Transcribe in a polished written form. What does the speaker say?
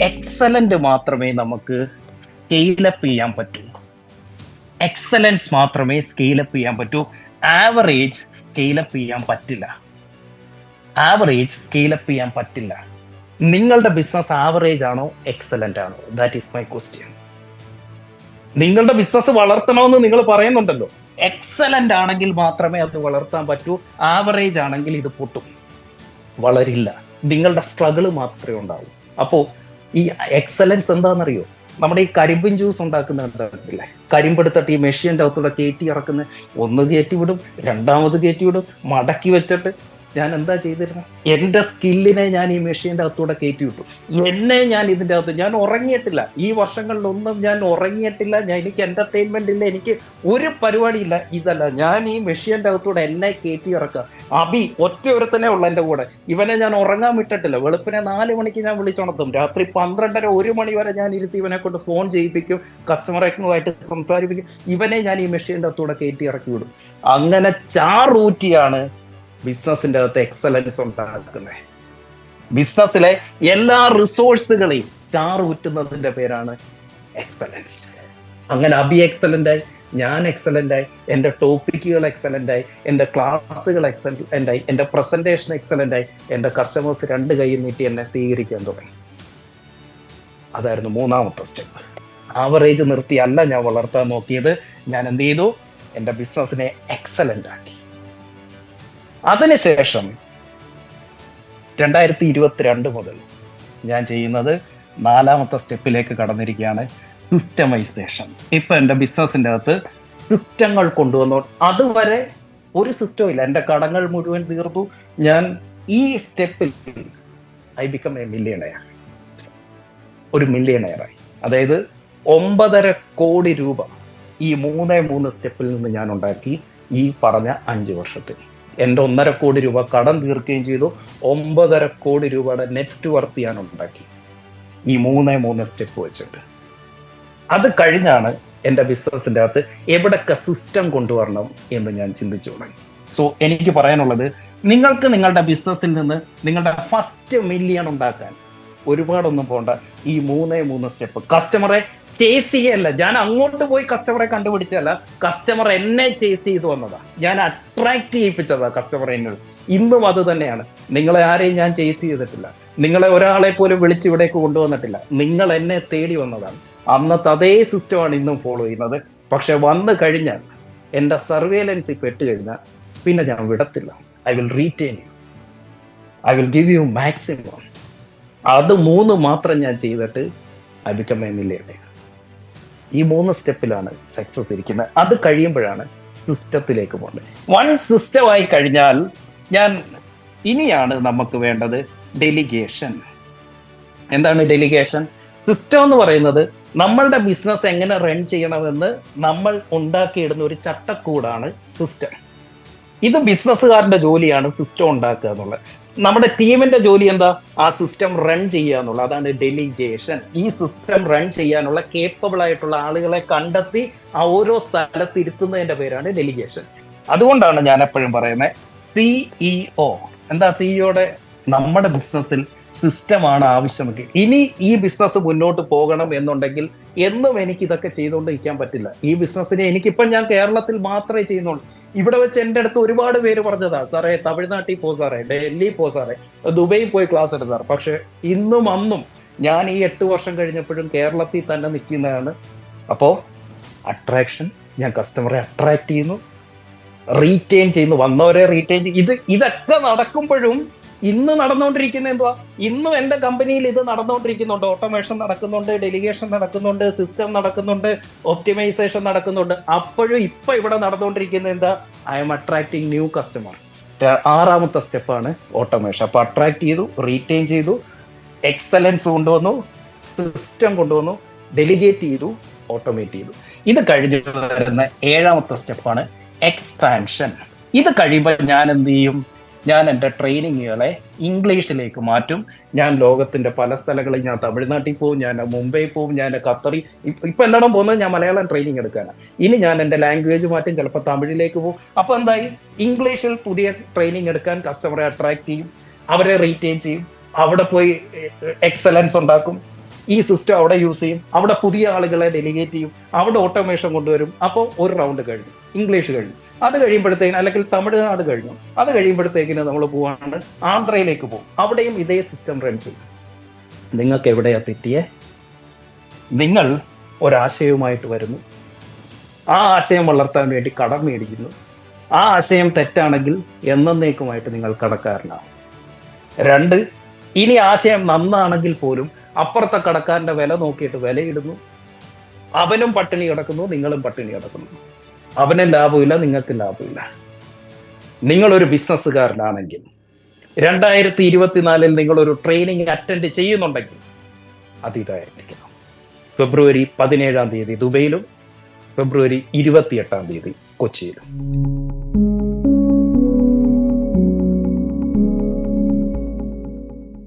Excellent മാത്രമേ നമുക്ക് scale up ചെയ്യാൻ പറ്റൂ. എക്സലൻസ് മാത്രമേ സ്കെയിലപ്പ് ചെയ്യാൻ പറ്റൂ. ആവറേജ് സ്കെയിലപ്പ് ചെയ്യാൻ പറ്റില്ല. ആവറേജ് സ്കെയിലപ്പ് ചെയ്യാൻ പറ്റില്ല. നിങ്ങളുടെ ബിസിനസ് ആവറേജ് ആണോ എക്സലന്റ് ആണോ? That is my question. നിങ്ങളുടെ ബിസിനസ് വളർത്തണമെന്ന് നിങ്ങൾ പറയുന്നുണ്ടല്ലോ. എക്സലന്റ് ആണെങ്കിൽ മാത്രമേ അത് വളർത്താൻ പറ്റൂ. ആവറേജ് ആണെങ്കിൽ ഇത് പൊട്ടും, വളരില്ല. നിങ്ങളുടെ സ്ട്രഗിൾ മാത്രമേ ഉണ്ടാവൂ. അപ്പോ ഈ എക്സലൻസ് എന്താണെന്നറിയോ? നമ്മുടെ ഈ കരിമ്പിൻ ജ്യൂസ് ഉണ്ടാക്കുന്നുണ്ടല്ലേ, കരിമ്പെടുത്തിട്ട് ഈ മെഷീൻ്റെ അകത്തൂടെ കയറ്റി ഇറക്കുന്ന, ഒന്ന് കയറ്റി വിടും, രണ്ടാമത് കയറ്റി വിടും, മടക്കി വെച്ചിട്ട് ഞാൻ എന്താ ചെയ്തിരുന്നത്? എൻ്റെ സ്കില്ലിനെ ഞാൻ ഈ മെഷീൻ്റെ അകത്തൂടെ കയറ്റി വിട്ടു. എന്നെ ഞാൻ ഇതിൻ്റെ അകത്ത് ഞാൻ ഉറങ്ങിയിട്ടില്ല. ഈ വർഷങ്ങളിലൊന്നും ഞാൻ ഉറങ്ങിയിട്ടില്ല. എനിക്ക് എന്റർടൈൻമെന്റ് ഇല്ല, എനിക്ക് ഒരു പരിപാടിയില്ല. ഇതല്ല, ഞാൻ ഈ മെഷീൻ്റെ അകത്തൂടെ എന്നെ കയറ്റി ഇറക്കുക. അബി ഒറ്റ ഒരുത്തനെ ഉള്ള എൻ്റെ കൂടെ. ഇവനെ ഞാൻ ഉറങ്ങാൻ വിട്ടിട്ടില്ല. വെളുപ്പിനെ 4 മണിക്ക് ഞാൻ വിളിച്ചുണർത്തും. രാത്രി 12:30 1 മണി വരെ ഞാൻ ഇരുത്തി ഇവനെ കൊണ്ട് ഫോൺ ചെയ്യിപ്പിക്കും, കസ്റ്റമറുമായിട്ട് സംസാരിപ്പിക്കും. ഇവനെ ഞാൻ ഈ മെഷീൻ്റെ അകത്തൂടെ കയറ്റി ഇറക്കി വിടും. അങ്ങനെ ചാറൂറ്റിയാണ് ബിസിനസിന്റെ അകത്ത് എക്സലൻസ് ഉണ്ടാക്കുന്നത്. ബിസിനസ്സിലെ എല്ലാ റിസോഴ്സുകളെയും ചാറൂറ്റുന്നതിന്റെ പേരാണ് എക്സലൻസ്. അങ്ങനെ അബി എക്സലന്റ് ആയി, ഞാൻ എക്സലന്റ് ആയി, എൻ്റെ ടോപ്പിക്കുകൾ എക്സലന്റ് ആയി, എൻ്റെ ക്ലാസ്സുകൾ എക്സലന്റ് ആയി, എൻ്റെ പ്രസന്റേഷൻ എക്സലന്റ് ആയി, എൻ്റെ കസ്റ്റമേഴ്സ് 2 കൈ നീട്ടി എന്നെ സ്വീകരിക്കാൻ തുടങ്ങി. അതായിരുന്നു 3ാമത്തെ സ്റ്റെപ്പ്. ആവറേജ് നിർത്തിയല്ല ഞാൻ വളർത്താൻ നോക്കിയത്. ഞാൻ എന്ത് ചെയ്തു? എൻ്റെ ബിസിനസിനെ എക്സലന്റ് ആക്കി. അതിനുശേഷം 2022 മുതൽ ഞാൻ ചെയ്യുന്നത് 4ാമത്തെ സ്റ്റെപ്പിലേക്ക് കടന്നിരിക്കുകയാണ്, സിസ്റ്റമൈസേഷൻ. ഇപ്പൊ എൻ്റെ ബിസിനസിൻ്റെ അകത്ത് സിസ്റ്റങ്ങൾ കൊണ്ടുവന്നു. അതുവരെ ഒരു സിസ്റ്റവും ഇല്ല. എൻ്റെ കടങ്ങൾ മുഴുവൻ തീർത്തു. ഞാൻ ഈ സ്റ്റെപ്പിൽ ഐ ബിക്കം എ മില്യണയർ. ഒരു മില്യണയറായി. അതായത് 9.5 കോടി രൂപ ഈ 3 സ്റ്റെപ്പിൽ നിന്ന് ഞാൻ ഉണ്ടാക്കി. ഈ പറഞ്ഞ 5 വർഷത്തിൽ എൻ്റെ 1.5 കോടി രൂപ കടം തീർക്കുകയും ചെയ്തു. 9.5 കോടി രൂപയുടെ നെറ്റ് വർത്ത് ഞാൻ ഉണ്ടാക്കി ഈ 3 സ്റ്റെപ്പ് വെച്ചിട്ട്. അത് കഴിഞ്ഞാണ് എൻ്റെ ബിസിനസിൻ്റെ അകത്ത് എവിടൊക്കെ സിസ്റ്റം കൊണ്ടുവരണം എന്ന് ഞാൻ ചിന്തിച്ചു തുടങ്ങി. സോ എനിക്ക് പറയാനുള്ളത്, നിങ്ങൾക്ക് നിങ്ങളുടെ ബിസിനസ്സിൽ നിന്ന് നിങ്ങളുടെ ഫസ്റ്റ് മില്യൺ ഉണ്ടാക്കാൻ ഒരുപാടൊന്നും പോണ്ട. ഈ 3 സ്റ്റെപ്പ്. കസ്റ്റമറെ ചേസ് ചെയ്യല്ല. ഞാൻ അങ്ങോട്ട് പോയി കസ്റ്റമറെ കണ്ടുപിടിച്ചല്ല, കസ്റ്റമർ എന്നെ ചേസ് ചെയ്തു വന്നതാ. ഞാൻ അട്രാക്ട് ചെയ്യിപ്പിച്ചതാ കസ്റ്റമർ എന്നോട്. ഇന്നും അത് തന്നെയാണ്. നിങ്ങളെ ആരെയും ഞാൻ ചേസ് ചെയ്തിട്ടില്ല. നിങ്ങളെ ഒരാളെ പോലും വിളിച്ച് ഇവിടേക്ക് കൊണ്ടുവന്നിട്ടില്ല. നിങ്ങൾ എന്നെ തേടി വന്നതാണ്. അന്നത്തെ അതേ സിസ്റ്റമാണ് ഇന്നും ഫോളോ ചെയ്യുന്നത്. പക്ഷെ വന്നു കഴിഞ്ഞാൽ, എൻ്റെ സർവേലൻസ് പെട്ട് കഴിഞ്ഞാൽ പിന്നെ ഞാൻ വിടത്തില്ല. I will retain you, I will give you maximum. അത് 3 മാത്രം ഞാൻ ചെയ്തിട്ട് ഐ ബിക്കം എ മില്യണയർ. ഈ 3 സ്റ്റെപ്പിലാണ് സക്സസ് ഇരിക്കുന്നത്. അത് കഴിയുമ്പോഴാണ് സിസ്റ്റത്തിലേക്ക് പോകേണ്ടത്. വൺ സിസ്റ്റമായി കഴിഞ്ഞാൽ ഇനിയാണ് നമുക്ക് വേണ്ടത് ഡെലിഗേഷൻ. എന്താണ് ഡെലിഗേഷൻ? സിസ്റ്റം എന്ന് പറയുന്നത് നമ്മളുടെ ബിസിനസ് എങ്ങനെ റൺ ചെയ്യണമെന്ന് നമ്മൾ ഉണ്ടാക്കിയിടുന്ന ഒരു ചട്ടക്കൂടാണ് സിസ്റ്റം. ഇത് ബിസിനസ്സുകാരന്റെ ജോലിയാണ് സിസ്റ്റം ഉണ്ടാക്കുക എന്നുള്ളത്. നമ്മുടെ ടീമിന്റെ ജോലി എന്താ? ആ സിസ്റ്റം റൺ ചെയ്യുക എന്നുള്ളത്. അതാണ് ഡെലിഗേഷൻ. ഈ സിസ്റ്റം റൺ ചെയ്യാനുള്ള കേപ്പബിൾ ആയിട്ടുള്ള ആളുകളെ കണ്ടെത്തി ആ ഓരോ സ്ഥലത്ത് ഇരുത്തുന്നതിന്റെ പേരാണ് ഡെലിഗേഷൻ. അതുകൊണ്ടാണ് ഞാൻ എപ്പോഴും പറയുന്നത് CEO. എന്താ സിഇഒയുടെ? നമ്മുടെ ബിസിനസ്സിൽ സിസ്റ്റമാണ് ആവശ്യമെങ്കിൽ, ഇനി ഈ ബിസിനസ് മുന്നോട്ട് പോകണം എന്നുണ്ടെങ്കിൽ എന്നും എനിക്ക് ഇതൊക്കെ ചെയ്തുകൊണ്ടിരിക്കാൻ പറ്റില്ല. ഈ ബിസിനസ്സിനെ ഞാൻ കേരളത്തിൽ മാത്രമേ ചെയ്യുന്നുള്ളൂ. ഇവിടെ വെച്ച് എൻ്റെ അടുത്ത് ഒരുപാട് പേര് പറഞ്ഞതാ, സാറേ തമിഴ്നാട്ടിൽ പോ സാറേ, ഡൽഹി പോ സാറേ, ദുബൈയിൽ പോയി ക്ലാസ് എടുത്ത് സാർ. പക്ഷെ ഇന്നും അന്നും ഞാൻ ഈ 8 വർഷം കഴിഞ്ഞപ്പോഴും കേരളത്തിൽ തന്നെ നിൽക്കുന്നതാണ്. അപ്പോൾ അട്രാക്ഷൻ, ഞാൻ കസ്റ്റമറെ അട്രാക്ട് ചെയ്യുന്നു, റീറ്റെയിൻ ചെയ്യുന്നു, വന്നവരെ റീറ്റെയിൻ ചെയ്യും. ഇതൊക്കെ നടക്കുമ്പോഴും ഇന്ന് നടന്നുകൊണ്ടിരിക്കുന്നത് എന്തുവാ? ഇന്നും എൻ്റെ കമ്പനിയിൽ ഇത് നടന്നുകൊണ്ടിരിക്കുന്നുണ്ട്. ഓട്ടോമേഷൻ നടക്കുന്നുണ്ട്, ഡെലിഗേഷൻ നടക്കുന്നുണ്ട്, സിസ്റ്റം നടക്കുന്നുണ്ട്, ഒപ്റ്റിമൈസേഷൻ നടക്കുന്നുണ്ട്. അപ്പോഴും ഇപ്പൊ ഇവിടെ നടന്നുകൊണ്ടിരിക്കുന്നത് എന്താ? I am attracting new customer. 6ാമത്തെ സ്റ്റെപ്പാണ് ഓട്ടോമേഷൻ. അപ്പൊ അട്രാക്ട് ചെയ്തു, റീറ്റെയിൻ ചെയ്തു, എക്സലൻസ് കൊണ്ടുവന്നു, സിസ്റ്റം കൊണ്ടുവന്നു, ഡെലിഗേറ്റ് ചെയ്തു, ഓട്ടോമേറ്റ് ചെയ്തു. ഇത് കഴിഞ്ഞ് വരുന്ന 7ാമത്തെ സ്റ്റെപ്പാണ് എക്സ്പാൻഷൻ. ഇത് കഴിയുമ്പോൾ ഞാൻ എന്ത് ചെയ്യും? ഞാൻ എൻ്റെ ട്രെയിനിങ്ങുകളെ ഇംഗ്ലീഷിലേക്ക് മാറ്റും. ഞാൻ ലോകത്തിന്റെ പല സ്ഥലങ്ങളിൽ, ഞാൻ തമിഴ്നാട്ടിൽ പോവും, ഞാൻ മുംബൈ പോവും, ഞാൻ ഖത്തറിൽ, ഇപ്പൊ എല്ലായിടം പോകുന്നത് ഞാൻ മലയാളം ട്രെയിനിങ് എടുക്കാനാണ്. ഇനി ഞാൻ എൻ്റെ ലാംഗ്വേജ് മാറ്റും, ചിലപ്പോൾ തമിഴിലേക്ക് പോകും. അപ്പൊ എന്തായി? ഇംഗ്ലീഷിൽ പുതിയ ട്രെയിനിങ് എടുക്കാൻ കസ്റ്റമറെ അട്രാക്ട് ചെയ്യും, അവരെ റീറ്റെയിൻ ചെയ്യും, അവിടെ പോയി എക്സലൻസ് ഉണ്ടാക്കും. ഈ സിസ്റ്റം അവിടെ യൂസ് ചെയ്യും, അവിടെ പുതിയ ആളുകളെ ഡെലിഗേറ്റ് ചെയ്യും, അവിടെ ഓട്ടോമേഷൻ കൊണ്ടുവരും. അപ്പോൾ ഒരു റൗണ്ട് കഴിഞ്ഞു, ഇംഗ്ലീഷ് കഴിഞ്ഞു. അത് കഴിയുമ്പോഴത്തേക്കിന്, അല്ലെങ്കിൽ തമിഴ്നാട് കഴിഞ്ഞു, അത് കഴിയുമ്പോഴത്തേക്കിന് നമ്മൾ പോവാണ് ആന്ധ്രയിലേക്ക് പോകും. അവിടെയും ഇതേ സിസ്റ്റം റൺ ചെയ്യും. നിങ്ങൾക്ക് എവിടെയാ തെറ്റിയേ? നിങ്ങൾ ഒരാശയവുമായിട്ട് വരുന്നു, ആ ആശയം വളർത്താൻ വേണ്ടി കടം മേടിക്കുന്നു. ആ ആശയം തെറ്റാണെങ്കിൽ എന്നേക്കുമായിട്ട് നിങ്ങൾ കടക്കാരനാണ്. 2, ഇനി ആശയം നന്നാണെങ്കിൽ പോലും അപ്പുറത്തെ കടക്കാരന്റെ വില നോക്കിയിട്ട് വിലയിടുന്നു. അവനും പട്ടിണി കിടക്കുന്നു, നിങ്ങളും പട്ടിണി കിടക്കുന്നു. അവനും ലാഭമില്ല, നിങ്ങൾക്കും ലാഭമില്ല. നിങ്ങളൊരു ബിസിനസ്സുകാരനാണെങ്കിൽ 2024 നിങ്ങളൊരു ട്രെയിനിങ് അറ്റൻഡ് ചെയ്യുന്നുണ്ടെങ്കിൽ അത് ഇതായിരിക്കണം. ഫെബ്രുവരി 17 ദുബൈയിലും ഫെബ്രുവരി 28 കൊച്ചിയിലും.